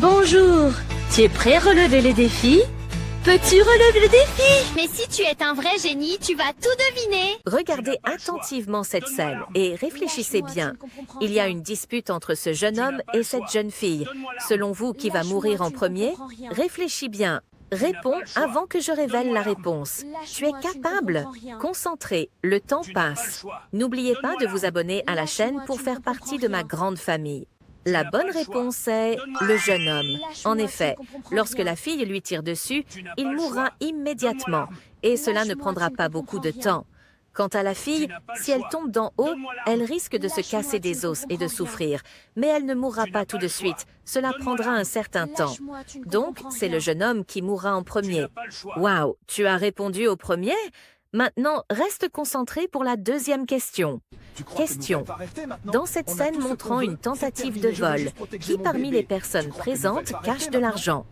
Bonjour, tu es prêt à relever les défis? Peux-tu relever le défi? Mais si tu es un vrai génie, tu vas tout deviner. Regardez attentivement cette scène et réfléchissez bien. Il y a une dispute entre ce jeune homme et cette jeune fille. Selon vous, qui va mourir en premier? Réfléchis bien. Réponds avant que je révèle la réponse. Tu es capable. Concentré, le temps passe. N'oubliez pas de vous abonner à la chaîne pour faire partie de ma grande famille. La bonne réponse est le jeune homme. En effet, lorsque la fille lui tire dessus, il mourra immédiatement et cela ne prendra pas beaucoup de temps. Quant à la fille, si elle tombe d'en haut, elle risque de se casser des os et de souffrir, mais elle ne mourra pas tout de suite. Cela prendra un certain temps. Donc, c'est le jeune homme qui mourra en premier. Waouh, tu as répondu au premier? Maintenant, reste concentré pour la deuxième question. Question. Dans cette scène montrant une tentative de vol, qui parmi les personnes présentes cache de l'argent?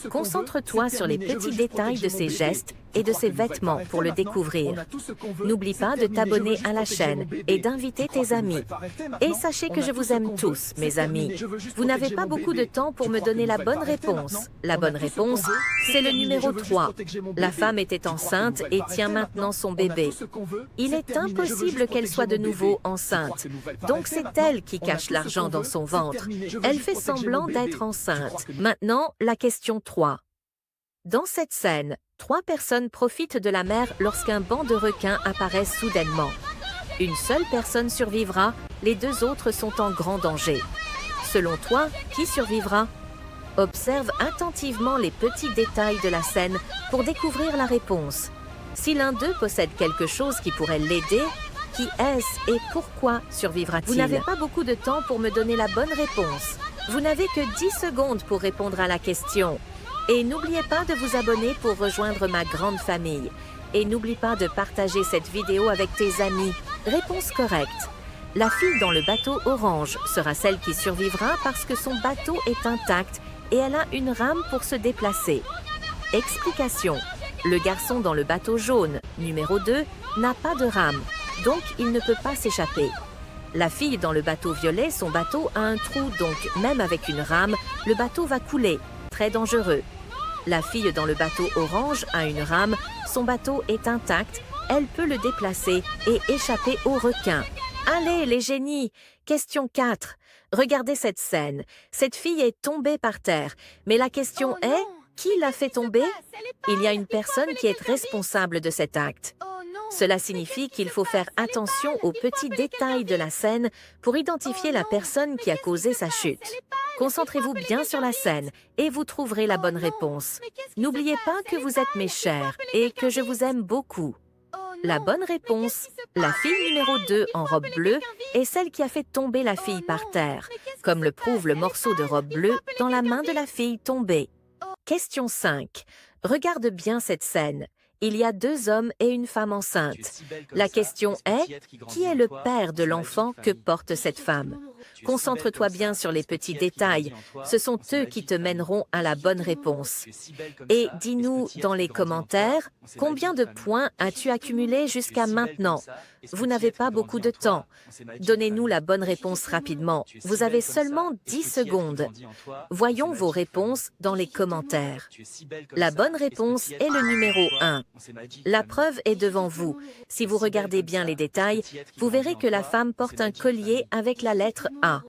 Concentre-toi sur les petits détails de ses gestes et de ses vêtements pour le découvrir. N'oublie pas de t'abonner à la chaîne et d'inviter tes amis. Et sachez que je vous aime tous, mes amis. Vous n'avez pas beaucoup de temps pour me donner la bonne réponse. La bonne réponse, c'est le numéro 3. La femme était enceinte et tient maintenant son bébé. Il est impossible qu'elle soit de nouveau enceinte. Donc c'est elle qui cache l'argent dans son ventre. Elle fait semblant d'être enceinte. Maintenant, la question 3. Dans cette scène, 3 personnes profitent de la mer lorsqu'un banc de requins apparaît soudainement. Une seule personne survivra, les 2 autres sont en grand danger. Selon toi, qui survivra? Observe attentivement les petits détails de la scène pour découvrir la réponse. Si l'un d'eux possède quelque chose qui pourrait l'aider, qui est-ce et pourquoi survivra-t-il? Vous n'avez pas beaucoup de temps pour me donner la bonne réponse. Vous n'avez que 10 secondes pour répondre à la question. Et n'oubliez pas de vous abonner pour rejoindre ma grande famille. Et n'oublie pas de partager cette vidéo avec tes amis. Réponse correcte. La fille dans le bateau orange sera celle qui survivra parce que son bateau est intact et elle a une rame pour se déplacer. Explication. Le garçon dans le bateau jaune, numéro 2, n'a pas de rame, donc il ne peut pas s'échapper. La fille dans le bateau violet, son bateau a un trou, donc même avec une rame, le bateau va couler. Très dangereux. La fille dans le bateau orange a une rame, son bateau est intact, elle peut le déplacer et échapper aux requins. Allez, les génies! Question 4. Regardez cette scène. Cette fille est tombée par terre, mais la question est... Qui l'a fait tomber? Il y a une personne qui est responsable de cet acte. Cela signifie qu'il faut faire attention aux petits détails de la scène pour identifier la personne qui a causé sa chute. Concentrez-vous bien sur la scène et vous trouverez la bonne réponse. N'oubliez pas que vous êtes mes chers et que je vous aime beaucoup. La bonne réponse, la fille numéro 2 en robe bleue est celle qui a fait tomber la fille par terre, comme le prouve le morceau de robe bleue dans la main de la fille tombée. Question 5. Regarde bien cette scène. Il y a 2 hommes et une femme enceinte. La question est, qui est le père de l'enfant que porte cette femme? Concentre-toi bien sur les petits détails. Ce sont eux qui te mèneront à la bonne réponse. Et dis-nous dans les commentaires, combien de points as-tu accumulé jusqu'à maintenant? Vous n'avez pas beaucoup de temps. Donnez-nous la bonne réponse rapidement. Vous avez seulement 10 secondes. Voyons vos réponses dans les commentaires. La bonne réponse est le numéro 1. La preuve est devant vous. Si vous regardez bien les détails, vous verrez que la femme porte un collier avec la lettre A.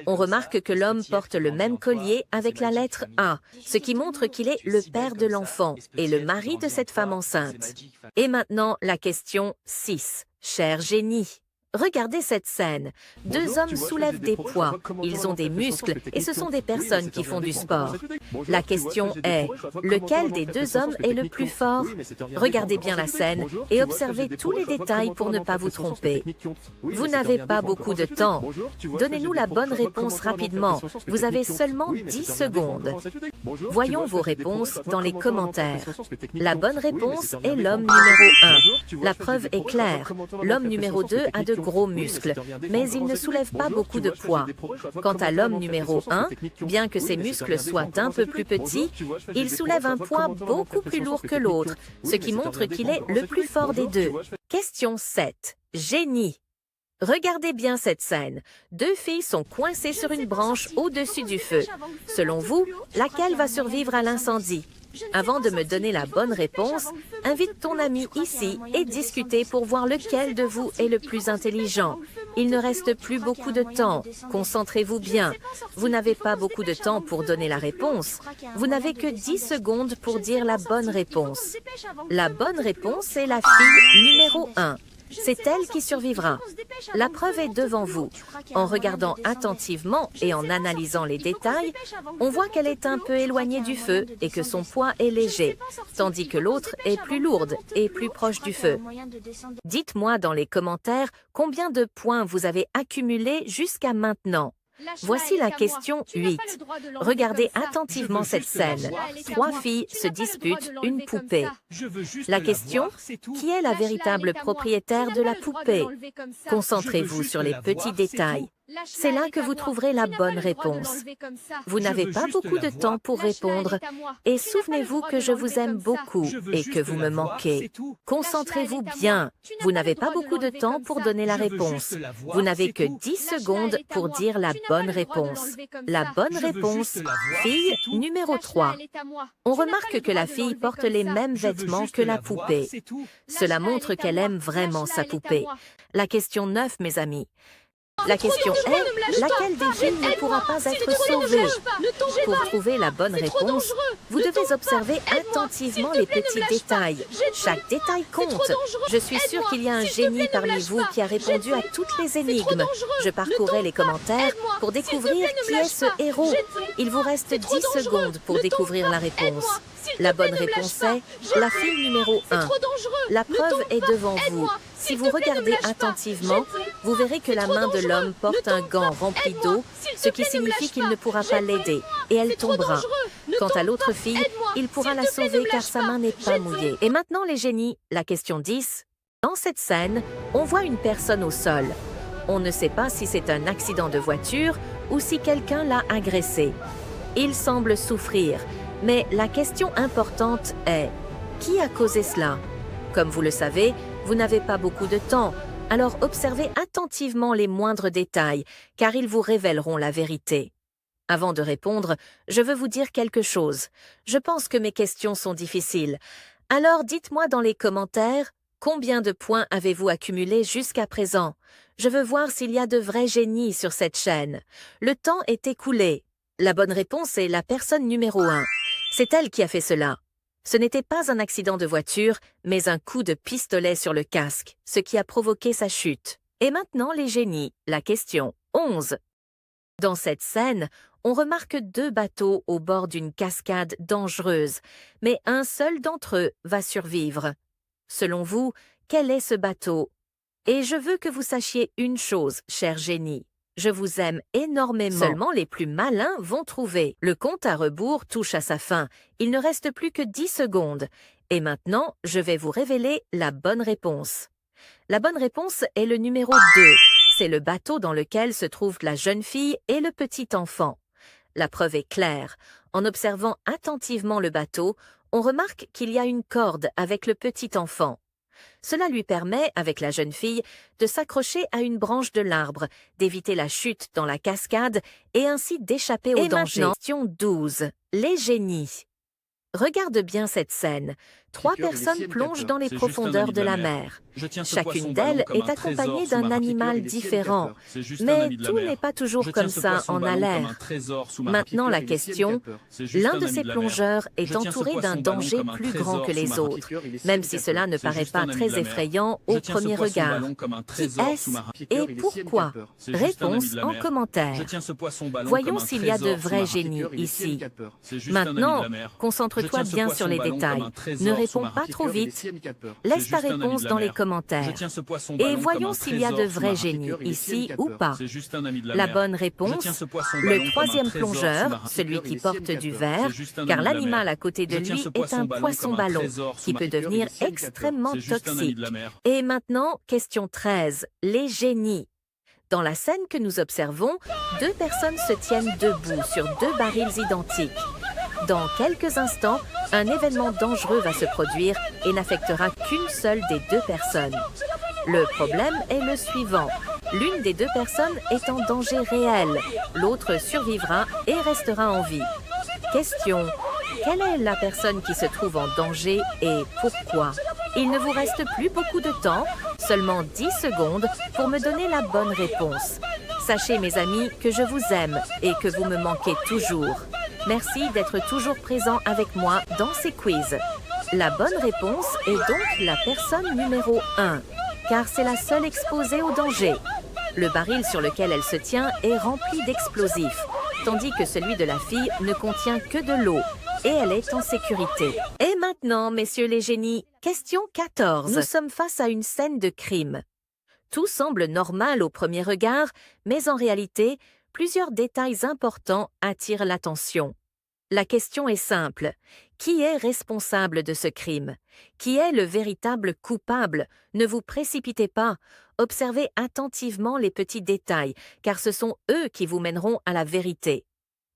On remarque que l'homme porte le même collier avec la lettre A, ce qui montre qu'il est le père de l'enfant et le mari de cette femme enceinte. Et maintenant, la question 6. Cher génie. Regardez cette scène. 2 hommes soulèvent des poids. Ils ont des muscles et ce sont des personnes qui font du sport. La question est, lequel des 2 hommes est le plus fort? Regardez bien la scène et observez tous les détails pour ne pas vous tromper. Vous n'avez pas beaucoup de temps. Donnez-nous la bonne réponse rapidement. Vous avez seulement 10 secondes. Voyons vos réponses dans les commentaires. La bonne réponse est l'homme numéro 1. La preuve est claire. L'homme numéro 2 a de gros muscles, mais il ne soulève pas beaucoup de poids. Quant à l'homme numéro 1, bien que ses muscles soient un peu plus petits, il soulève un poids beaucoup plus lourd que l'autre, ce qui montre qu'il est le plus fort des 2. Question 7. Génie. Regardez bien cette scène. Deux filles sont coincées sur une branche au-dessus du feu. Selon vous, laquelle va survivre à l'incendie? Avant de me donner la bonne réponse, invite ton ami ici et discutez pour voir lequel de vous est le plus intelligent. Il ne reste plus beaucoup de temps. Concentrez-vous bien. Vous n'avez pas beaucoup de temps pour donner la réponse. Vous n'avez que 10 secondes pour dire la bonne réponse. La bonne réponse est la fille numéro 1. C'est elle qui survivra. La preuve est devant vous. En regardant attentivement et en analysant les détails, on voit qu'elle est un peu éloignée du feu et que son poids est léger, tandis que l'autre est plus lourde et plus proche du feu. Dites-moi dans les commentaires combien de points vous avez accumulés jusqu'à maintenant. Voici la question 8. Regardez attentivement cette scène. Trois filles se disputent une poupée. La question, qui est la véritable propriétaire de la poupée? Concentrez-vous sur les petits détails. C'est là que vous trouverez la bonne réponse. Vous n'avez pas beaucoup de temps pour répondre et souvenez-vous que je vous aime beaucoup et que vous me manquez. Concentrez-vous bien. Vous n'avez pas beaucoup de temps pour donner la réponse. Vous n'avez que 10 secondes pour dire la bonne réponse. La bonne réponse, fille numéro 3. On remarque que la fille porte les mêmes vêtements que la poupée. Cela montre qu'elle aime vraiment sa poupée. La question 9, mes amis. La question est, laquelle des filles ne pourra pas être sauvée? Pour trouver la bonne réponse, vous devez observer attentivement les petits détails. Chaque détail compte. Je suis sûre qu'il y a un génie parmi vous qui a répondu à toutes les énigmes. Je parcourais les commentaires pour découvrir qui est ce héros. Il vous reste 10 secondes pour découvrir la réponse. La bonne réponse est la fille numéro 1. La preuve est devant vous. Si vous regardez attentivement, vous verrez que la main de l'homme porte un gant rempli d'eau, ce qui signifie qu'il ne pourra pas l'aider, et elle tombera. Quant à l'autre fille, il pourra la sauver car sa main n'est pas mouillée. Et maintenant les génies, la question 10. Dans cette scène, on voit une personne au sol. On ne sait pas si c'est un accident de voiture ou si quelqu'un l'a agressé. Il semble souffrir. Mais la question importante est, qui a causé cela? Comme vous le savez, vous n'avez pas beaucoup de temps, alors observez attentivement les moindres détails, car ils vous révéleront la vérité. Avant de répondre, je veux vous dire quelque chose. Je pense que mes questions sont difficiles. Alors dites-moi dans les commentaires, combien de points avez-vous accumulé jusqu'à présent? Je veux voir s'il y a de vrais génies sur cette chaîne. Le temps est écoulé. La bonne réponse est la personne numéro 1. C'est elle qui a fait cela. Ce n'était pas un accident de voiture, mais un coup de pistolet sur le casque, ce qui a provoqué sa chute. Et maintenant les génies, la question 11. Dans cette scène, on remarque 2 bateaux au bord d'une cascade dangereuse, mais un seul d'entre eux va survivre. Selon vous, quel est ce bateau? Et je veux que vous sachiez une chose, cher génie. Je vous aime énormément. Seulement les plus malins vont trouver. Le compte à rebours touche à sa fin. Il ne reste plus que 10 secondes. Et maintenant, je vais vous révéler la bonne réponse. La bonne réponse est le numéro 2. C'est le bateau dans lequel se trouvent la jeune fille et le petit enfant. La preuve est claire. En observant attentivement le bateau, on remarque qu'il y a une corde avec le petit enfant. Cela lui permet, avec la jeune fille, de s'accrocher à une branche de l'arbre, d'éviter la chute dans la cascade et ainsi d'échapper au danger. Question 12. Les génies. Regarde bien cette scène. 3 personnes plongent dans les profondeurs de la mer. Chacune d'elles est accompagnée d'un animal différent. Mais tout n'est pas toujours comme ça en a l'air. Maintenant la question, l'un de ces plongeurs est entouré d'un danger plus grand que les autres, même si cela ne paraît pas très effrayant au premier regard. Qui est-ce et pourquoi? Réponse en commentaire. Voyons s'il y a de vrais génies ici. Maintenant, concentre-toi bien sur les détails. Ne réponds pas trop vite. Laisse ta réponse dans les commentaires. Et voyons s'il y a de vrais génies ici ou pas. La bonne réponse, le 3e plongeur, celui qui porte du verre, car l'animal à côté de lui est un poisson-ballon qui peut devenir extrêmement toxique. Et maintenant, question 13, les génies. Dans la scène que nous observons, 2 personnes se tiennent debout sur 2 barils identiques. Dans quelques instants, un événement dangereux va se produire et n'affectera qu'une seule des 2 personnes. Le problème est le suivant. L'une des deux personnes est en danger réel. L'autre survivra et restera en vie. Question. Quelle est la personne qui se trouve en danger et pourquoi? Il ne vous reste plus beaucoup de temps, seulement 10 secondes, pour me donner la bonne réponse. Sachez, mes amis, que je vous aime et que vous me manquez toujours. Merci d'être toujours présent avec moi dans ces quiz. La bonne réponse est donc la personne numéro 1, car c'est la seule exposée au danger. Le baril sur lequel elle se tient est rempli d'explosifs, tandis que celui de la fille ne contient que de l'eau, et elle est en sécurité. Et maintenant, messieurs les génies, question 14. Nous sommes face à une scène de crime. Tout semble normal au premier regard, mais en réalité, plusieurs détails importants attirent l'attention. La question est simple. Qui est responsable de ce crime? Qui est le véritable coupable? Ne vous précipitez pas. Observez attentivement les petits détails, car ce sont eux qui vous mèneront à la vérité.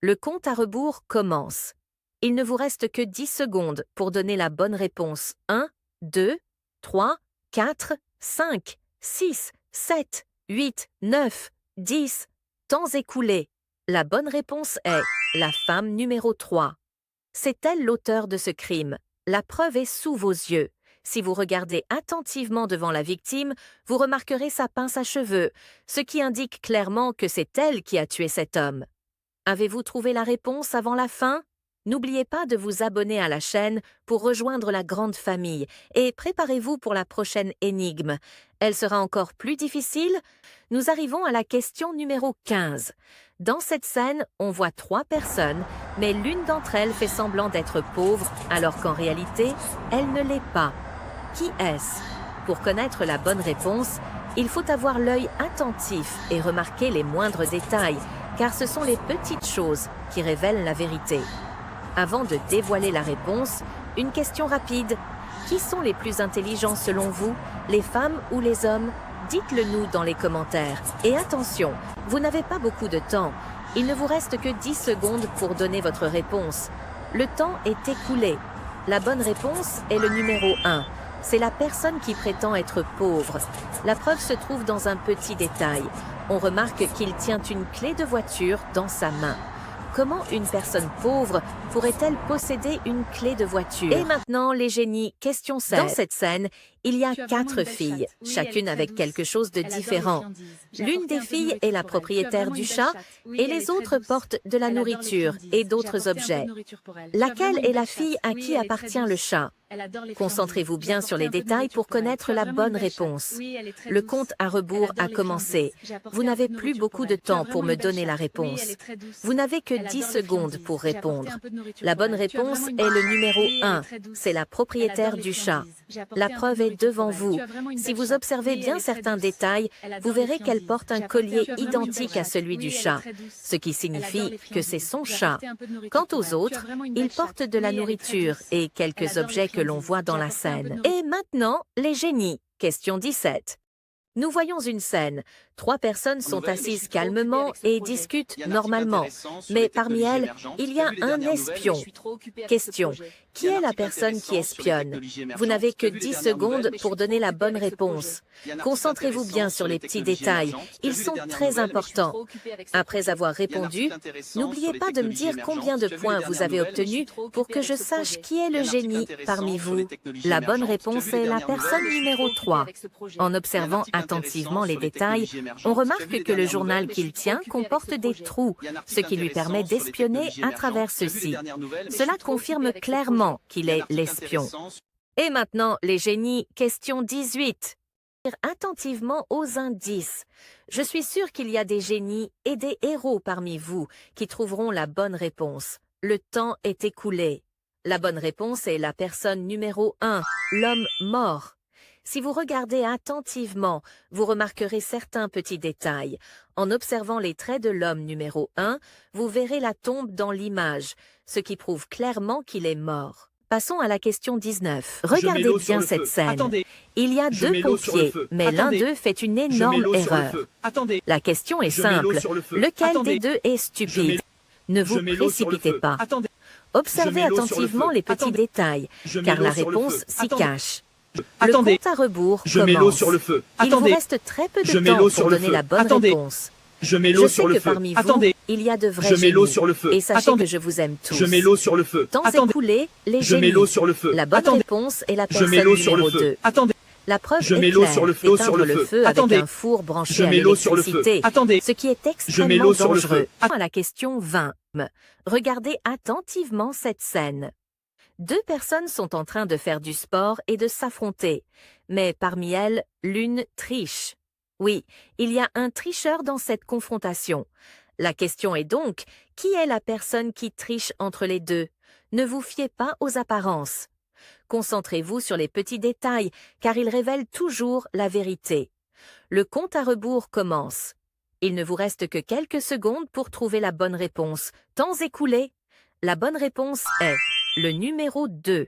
Le compte à rebours commence. Il ne vous reste que 10 secondes pour donner la bonne réponse. 1, 2, 3, 4, 5, 6, 7, 8, 9, 10. Temps écoulé. La bonne réponse est la femme numéro 3. C'est elle l'auteur de ce crime. La preuve est sous vos yeux. Si vous regardez attentivement devant la victime, vous remarquerez sa pince à cheveux, ce qui indique clairement que c'est elle qui a tué cet homme. Avez-vous trouvé la réponse avant la fin? N'oubliez pas de vous abonner à la chaîne pour rejoindre la grande famille et préparez-vous pour la prochaine énigme. Elle sera encore plus difficile. Nous arrivons à la question numéro 15. Dans cette scène, on voit 3 personnes, mais l'une d'entre elles fait semblant d'être pauvre alors qu'en réalité, elle ne l'est pas. Qui est-ce? Pour connaître la bonne réponse, il faut avoir l'œil attentif et remarquer les moindres détails, car ce sont les petites choses qui révèlent la vérité. Avant de dévoiler la réponse, une question rapide. Qui sont les plus intelligents selon vous, les femmes ou les hommes? Dites-le nous dans les commentaires. Et attention, vous n'avez pas beaucoup de temps. Il ne vous reste que 10 secondes pour donner votre réponse. Le temps est écoulé. La bonne réponse est le numéro 1. C'est la personne qui prétend être pauvre. La preuve se trouve dans un petit détail. On remarque qu'il tient une clé de voiture dans sa main. Comment une personne pauvre pourrait-elle posséder une clé de voiture? Et maintenant, les génies, question 16. Dans cette scène, il y a 4 filles, chacune avec quelque chose de différent. L'une des filles est la propriétaire du chat et les autres portent de la nourriture et d'autres objets. Laquelle est la fille à qui appartient le chat? Concentrez-vous bien sur les détails pour connaître la bonne réponse. Le compte à rebours a commencé. Vous n'avez plus beaucoup de temps pour me donner la réponse. Vous n'avez que 10 secondes pour répondre. La bonne réponse est le numéro 1. C'est la propriétaire du chat. La preuve est devant vous. Si vous observez bien certains détails, vous verrez qu'elle porte un collier identique à celui du chat, ce qui signifie que c'est son chat. Quant aux autres, ils portent de la nourriture et quelques objets que l'on voit dans la scène. Et maintenant, les génies. Question 17. Nous voyons une scène. 3 personnes sont assises calmement et discutent normalement. Mais parmi elles, il y a un espion. Question. Qui est la personne qui espionne? Vous n'avez que 10 secondes pour donner la bonne réponse. Concentrez-vous bien sur les petits détails. Ils sont très importants. Après avoir répondu, n'oubliez pas de me dire combien de points vous avez obtenus pour que je sache qui est le génie parmi vous. La bonne réponse est la personne numéro 3. En observant attentivement les détails, on remarque que le journal qu'il tient comporte des trous, ce qui lui permet d'espionner à travers ceux-ci. Cela confirme clairement qu'il est l'espion. Et maintenant, les génies, question 18. Attentivement aux indices. Je suis sûre qu'il y a des génies et des héros parmi vous qui trouveront la bonne réponse. Le temps est écoulé. La bonne réponse est la personne numéro 1, l'homme mort. Si vous regardez attentivement, vous remarquerez certains petits détails. En observant les traits de l'homme numéro 1, vous verrez la tombe dans l'image, ce qui prouve clairement qu'il est mort. Passons à la question 19. Regardez bien cette scène. Il y a 2 pompiers, mais l'un d'eux fait une énorme erreur. La question est simple. Lequel des deux est stupide? Ne vous précipitez pas. Observez attentivement les petits détails, car la réponse s'y cache. Attendez. Le compte à rebours Je mets l'eau commence. sur le feu. Il vous Attendez. reste très peu Je de mets temps l'eau pour sur le donner feu. la bonne Attendez. réponse. Je mets Je l'eau sais sur le que feu. parmi vous, Attendez. il y a de vrais Je mets l'eau génies. sur le feu. Et sachez Attendez. que je vous aime tous. Je mets l'eau sur le feu. Temps Attendez. écoulé, les Je mets génies. l'eau sur le feu. La bonne Attendez. réponse est la Je personne mets l'eau sur le numéro feu. 2. Attendez. La preuve Je est mets l'eau claire. sur le feu. Éteindre le feu avec Attendez. un four branché Je à mets l'eau sur le feu. l'électricité, Attendez. ce qui est Je mets extrêmement l'eau sur le dangereux. feu. À la question 20. Regardez attentivement cette scène. Deux personnes sont en train de faire du sport et de s'affronter, mais parmi elles, l'une triche. Oui, il y a un tricheur dans cette confrontation. La question est donc, qui est la personne qui triche entre les deux? Ne vous fiez pas aux apparences. Concentrez-vous sur les petits détails, car ils révèlent toujours la vérité. Le compte à rebours commence. Il ne vous reste que quelques secondes pour trouver la bonne réponse. Temps écoulé. La bonne réponse est le numéro 2.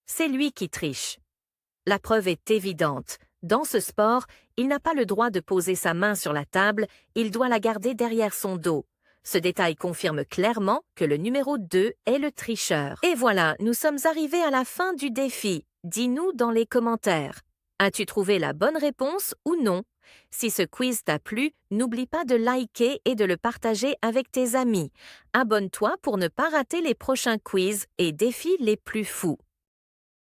C'est lui qui triche. La preuve est évidente. Dans ce sport, il n'a pas le droit de poser sa main sur la table, il doit la garder derrière son dos. Ce détail confirme clairement que le numéro 2 est le tricheur. Et voilà, nous sommes arrivés à la fin du défi. Dis-nous dans les commentaires. As-tu trouvé la bonne réponse ou non? Si ce quiz t'a plu, n'oublie pas de liker et de le partager avec tes amis. Abonne-toi pour ne pas rater les prochains quiz et défis les plus fous.